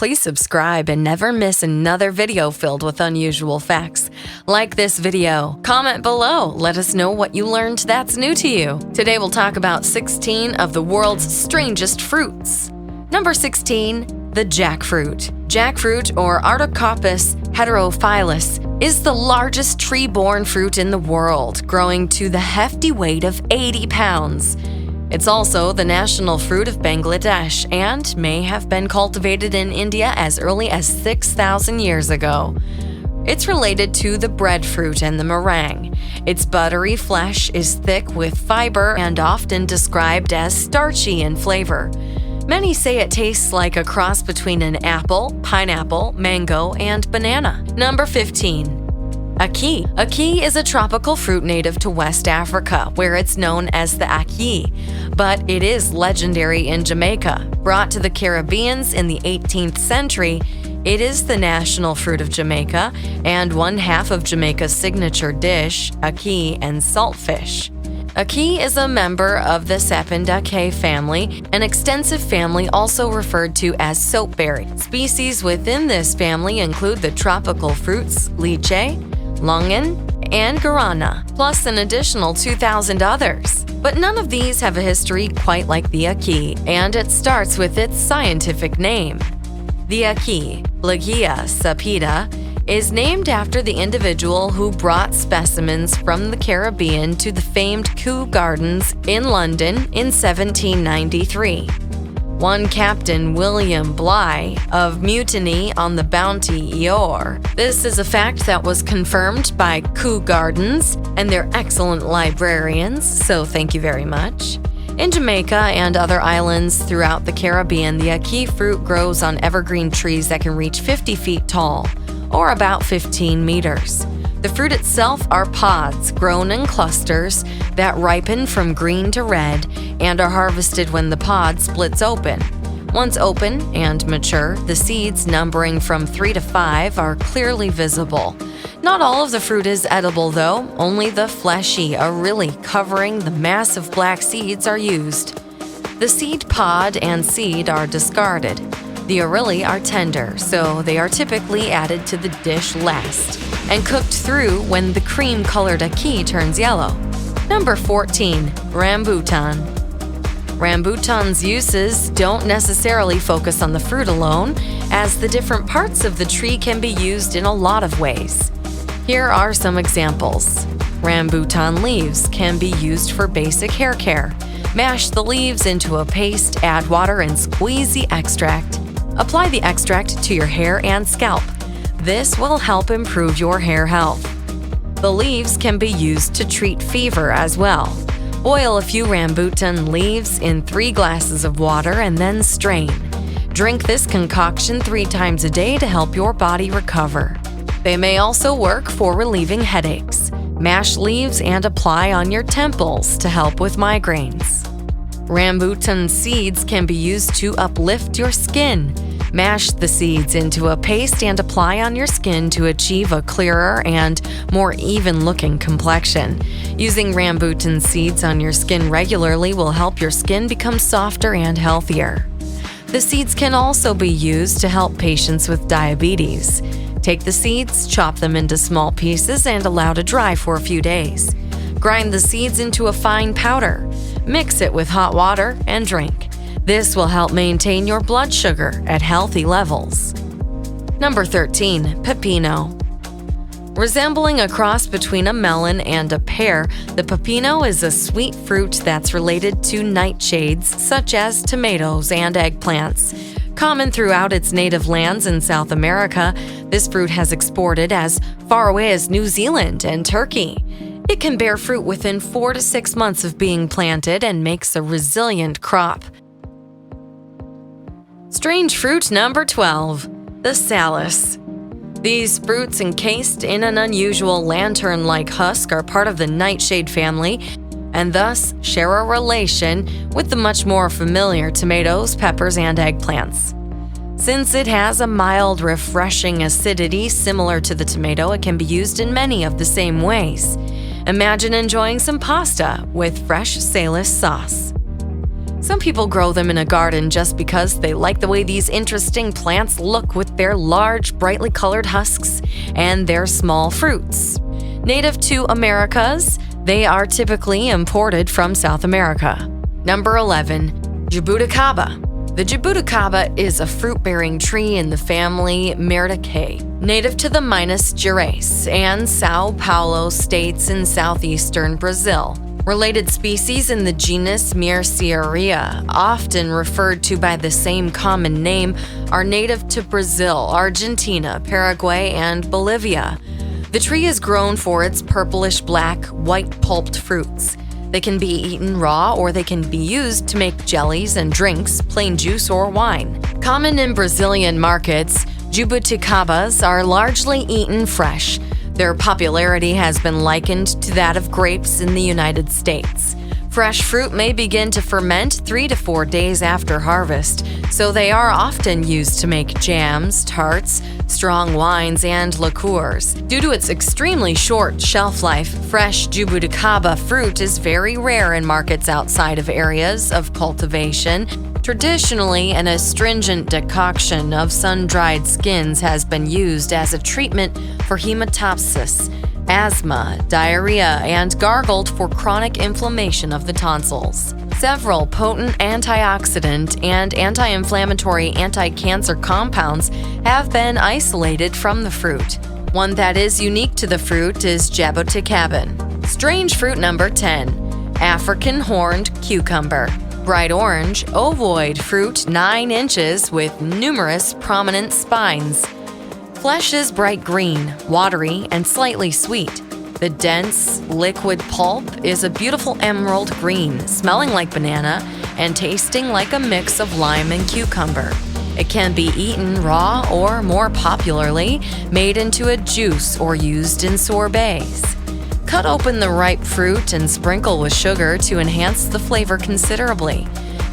Please subscribe and never miss another video filled with unusual facts. Like this video, comment below, let us know what you learned that's new to you. Today we'll talk about 16 of the world's strangest fruits. Number 16, the jackfruit. Jackfruit, or Artocarpus heterophyllus, is the largest tree-borne fruit in the world, growing to the hefty weight of 80 pounds. It's also the national fruit of Bangladesh and may have been cultivated in India as early as 6,000 years ago. It's related to the breadfruit and the meringue. Its buttery flesh is thick with fiber and often described as starchy in flavor. Many say it tastes like a cross between an apple, pineapple, mango, and banana. Number 15. Ackee. Ackee is a tropical fruit native to West Africa, where it's known as the Ackee, but it is legendary in Jamaica. Brought to the Caribbeans in the 18th century, it is the national fruit of Jamaica and one half of Jamaica's signature dish, ackee and saltfish. Ackee is a member of the Sapindaceae family, an extensive family also referred to as soapberry. Species within this family include the tropical fruits lychee, longan, and guarana, plus an additional 2,000 others. But none of these have a history quite like the ackee, and it starts with its scientific name. The ackee, Blagia sapida, is named after the individual who brought specimens from the Caribbean to the famed Kew Gardens in London in 1793. One Captain William Bligh of Mutiny on the Bounty Eore. This is a fact that was confirmed by Kew Gardens and their excellent librarians, so thank you very much. In Jamaica and other islands throughout the Caribbean, the ackee fruit grows on evergreen trees that can reach 50 feet tall, or about 15 meters. The fruit itself are pods grown in clusters that ripen from green to red and are harvested when the pod splits open. Once open and mature, the seeds, numbering from 3 to 5, are clearly visible. Not all of the fruit is edible though, only the fleshy, arili covering the massive black seeds are used. The seed pod and seed are discarded. The arili are tender, so they are typically added to the dish last and cooked through when the cream-colored ackee turns yellow. Number 14. Rambutan. Rambutan's uses don't necessarily focus on the fruit alone, as the different parts of the tree can be used in a lot of ways. Here are some examples. Rambutan leaves can be used for basic hair care. Mash the leaves into a paste, add water, and squeeze the extract. Apply the extract to your hair and scalp. This will help improve your hair health. The leaves can be used to treat fever as well. Boil a few rambutan leaves in 3 glasses of water and then strain. Drink this concoction 3 times a day to help your body recover. They may also work for relieving headaches. Mash leaves and apply on your temples to help with migraines. Rambutan seeds can be used to uplift your skin. Mash the seeds into a paste and apply on your skin to achieve a clearer and more even-looking complexion. Using rambutan seeds on your skin regularly will help your skin become softer and healthier. The seeds can also be used to help patients with diabetes. Take the seeds, chop them into small pieces, and allow to dry for a few days. Grind the seeds into a fine powder. Mix it with hot water and drink. This will help maintain your blood sugar at healthy levels. Number 13. Pepino. Resembling a cross between a melon and a pear, the pepino is a sweet fruit that's related to nightshades such as tomatoes and eggplants. Common throughout its native lands in South America, this fruit has exported as far away as New Zealand and Turkey. It can bear fruit within 4 to 6 months of being planted and makes a resilient crop. Strange fruit number 12. The Physalis. These fruits encased in an unusual lantern-like husk are part of the nightshade family and thus share a relation with the much more familiar tomatoes, peppers, and eggplants. Since it has a mild, refreshing acidity similar to the tomato, it can be used in many of the same ways. Imagine enjoying some pasta with fresh Physalis sauce. Some people grow them in a garden just because they like the way these interesting plants look with their large, brightly colored husks and their small fruits. Native to Americas, they are typically imported from South America. Number 11. Jabuticaba. The Jabuticaba is a fruit-bearing tree in the family Miraclefruit, native to the Minas Gerais and São Paulo states in southeastern Brazil. Related species in the genus Monstera, often referred to by the same common name, are native to Brazil, Argentina, Paraguay, and Bolivia. The tree is grown for its purplish-black, white-pulped fruits. They can be eaten raw or they can be used to make jellies and drinks, plain juice or wine. Common in Brazilian markets, jabuticabas are largely eaten fresh. Their popularity has been likened to that of grapes in the United States. Fresh fruit may begin to ferment 3 to 4 days after harvest, so they are often used to make jams, tarts, strong wines, and liqueurs. Due to its extremely short shelf life, fresh Jabuticaba fruit is very rare in markets outside of areas of cultivation. Traditionally, an astringent decoction of sun-dried skins has been used as a treatment for hematopsis, asthma, diarrhea, and gargled for chronic inflammation of the tonsils. Several potent antioxidant and anti-inflammatory anti-cancer compounds have been isolated from the fruit. One that is unique to the fruit is Jabuticaba. Strange fruit number 10. African horned cucumber. Bright orange, ovoid fruit 9 inches with numerous prominent spines. Flesh is bright green, watery, and slightly sweet. The dense, liquid pulp is a beautiful emerald green, smelling like banana and tasting like a mix of lime and cucumber. It can be eaten raw or, more popularly, made into a juice or used in sorbets. Cut open the ripe fruit and sprinkle with sugar to enhance the flavor considerably.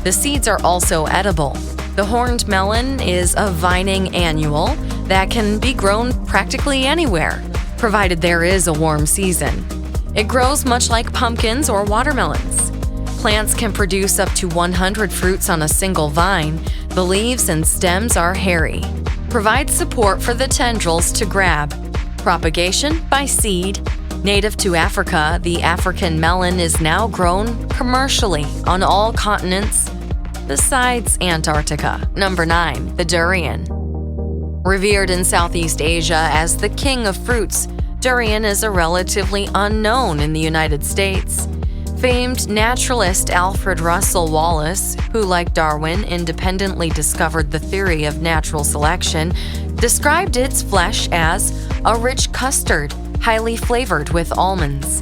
The seeds are also edible. The horned melon is a vining annual that can be grown practically anywhere, provided there is a warm season. It grows much like pumpkins or watermelons. Plants can produce up to 100 fruits on a single vine. The leaves and stems are hairy. Provide support for the tendrils to grab. Propagation by seed. Native to Africa, the African melon is now grown commercially on all continents besides Antarctica. Number 9. The durian. Revered in Southeast Asia as the king of fruits, durian is a relatively unknown in the United States. Famed naturalist Alfred Russel Wallace, who like Darwin independently discovered the theory of natural selection, described its flesh as a rich custard, highly flavored with almonds.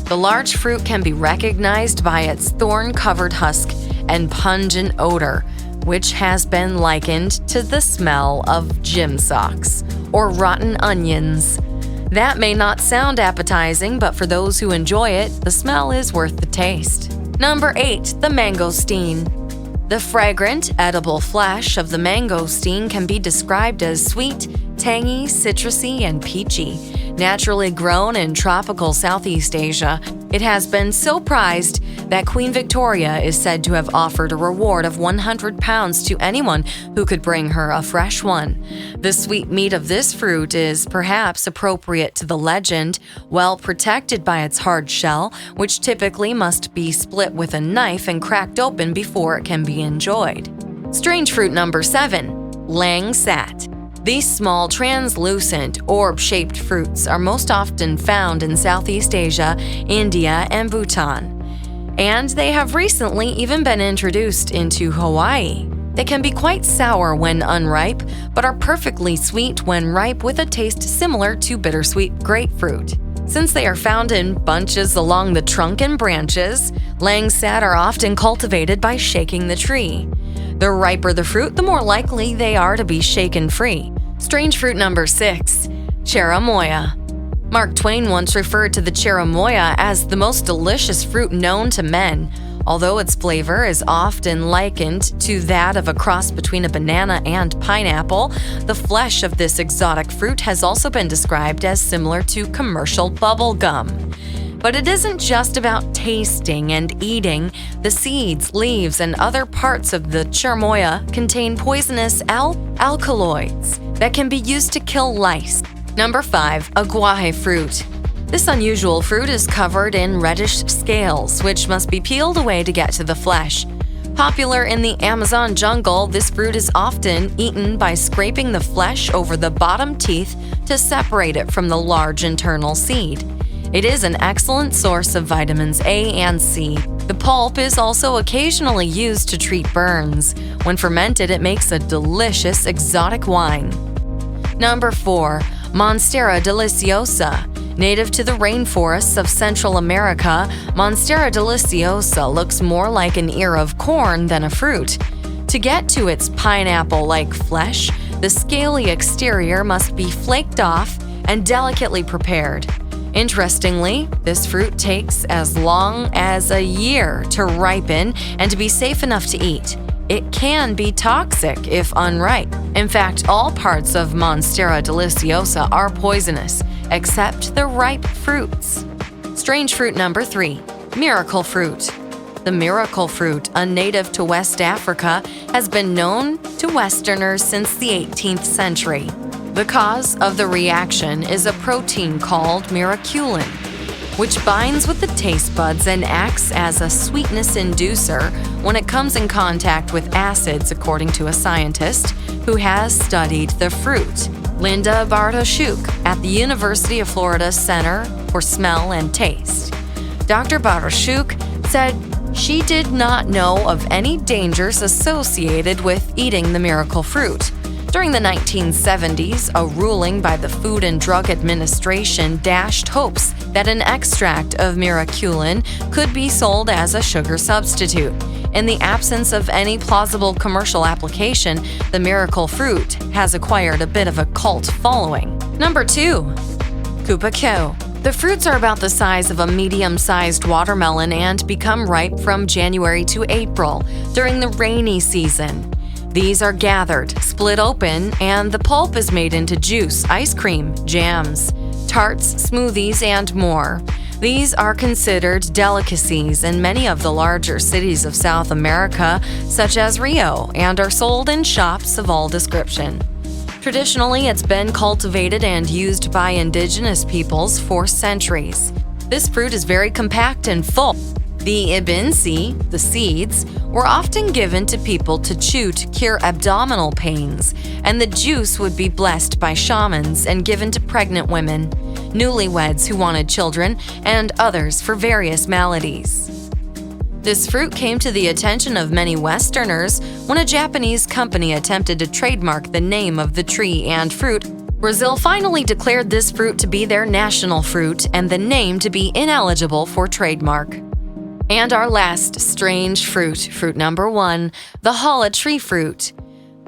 The large fruit can be recognized by its thorn-covered husk and pungent odor, which has been likened to the smell of gym socks or rotten onions. That may not sound appetizing, but for those who enjoy it, the smell is worth the taste. Number 8. The mangosteen. The fragrant, edible flesh of the mangosteen can be described as sweet, tangy, citrusy, and peachy. Naturally grown in tropical Southeast Asia, it has been so prized that Queen Victoria is said to have offered a reward of £100 to anyone who could bring her a fresh one. The sweet meat of this fruit is perhaps appropriate to the legend, well protected by its hard shell, which typically must be split with a knife and cracked open before it can be enjoyed. Strange fruit number 7. Langsat. These small, translucent, orb-shaped fruits are most often found in Southeast Asia, India, and Bhutan. And they have recently even been introduced into Hawaii. They can be quite sour when unripe, but are perfectly sweet when ripe with a taste similar to bittersweet grapefruit. Since they are found in bunches along the trunk and branches, Langsat are often cultivated by shaking the tree. The riper the fruit, the more likely they are to be shaken free. Strange fruit number 6. Cherimoya. Mark Twain once referred to the cherimoya as the most delicious fruit known to men. Although its flavor is often likened to that of a cross between a banana and pineapple, the flesh of this exotic fruit has also been described as similar to commercial bubble gum. But it isn't just about tasting and eating. The seeds, leaves, and other parts of the Cherimoya contain poisonous alkaloids that can be used to kill lice. Number 5. Aguaje fruit. This unusual fruit is covered in reddish scales, which must be peeled away to get to the flesh. Popular in the Amazon jungle, this fruit is often eaten by scraping the flesh over the bottom teeth to separate it from the large internal seed. It is an excellent source of vitamins A and C. The pulp is also occasionally used to treat burns. When fermented, it makes a delicious exotic wine. Number 4. Monstera deliciosa. Native to the rainforests of Central America, Monstera deliciosa looks more like an ear of corn than a fruit. To get to its pineapple-like flesh, the scaly exterior must be flaked off and delicately prepared. Interestingly, this fruit takes as long as a year to ripen and to be safe enough to eat. It can be toxic if unripe. In fact, all parts of Monstera deliciosa are poisonous, except the ripe fruits. Strange fruit number 3. Miraclefruit. The miraclefruit, a native to West Africa, has been known to Westerners since the 18th century. The cause of the reaction is a protein called miraculin, which binds with the taste buds and acts as a sweetness inducer when it comes in contact with acids, according to a scientist who has studied the fruit, Linda Bartoshuk, at the University of Florida Center for Smell and Taste. Dr. Bartoshuk said she did not know of any dangers associated with eating the miracle fruit. During the 1970s, a ruling by the Food and Drug Administration dashed hopes that an extract of miraculin could be sold as a sugar substitute. In the absence of any plausible commercial application, the miracle fruit has acquired a bit of a cult following. Number 2. Cupuaçu. The fruits are about the size of a medium-sized watermelon and become ripe from January to April during the rainy season. These are gathered, split open, and the pulp is made into juice, ice cream, jams, tarts, smoothies, and more. These are considered delicacies in many of the larger cities of South America, such as Rio, and are sold in shops of all description. Traditionally, it's been cultivated and used by indigenous peoples for centuries. This fruit is very compact and full. The ibinsi, the seeds, were often given to people to chew to cure abdominal pains, and the juice would be blessed by shamans and given to pregnant women, newlyweds who wanted children, and others for various maladies. This fruit came to the attention of many Westerners when a Japanese company attempted to trademark the name of the tree and fruit. Brazil finally declared this fruit to be their national fruit and the name to be ineligible for trademark. And our last strange fruit, fruit number 1, the Hala tree fruit.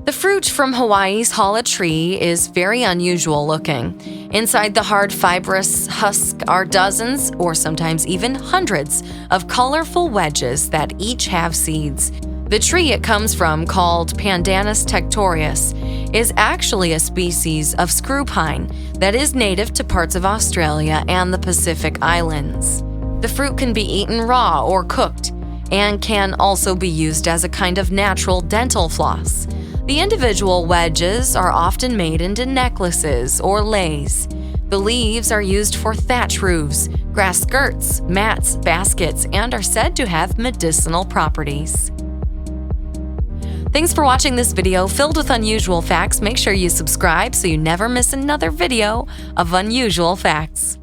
The fruit from Hawaii's Hala tree is very unusual looking. Inside the hard fibrous husk are dozens or sometimes even hundreds of colorful wedges that each have seeds. The tree it comes from, called Pandanus tectorius, is actually a species of screw pine that is native to parts of Australia and the Pacific Islands. The fruit can be eaten raw or cooked, and can also be used as a kind of natural dental floss. The individual wedges are often made into necklaces or leis. The leaves are used for thatch roofs, grass skirts, mats, baskets, and are said to have medicinal properties. Thanks for watching this video filled with unusual facts. Make sure you subscribe so you never miss another video of unusual facts.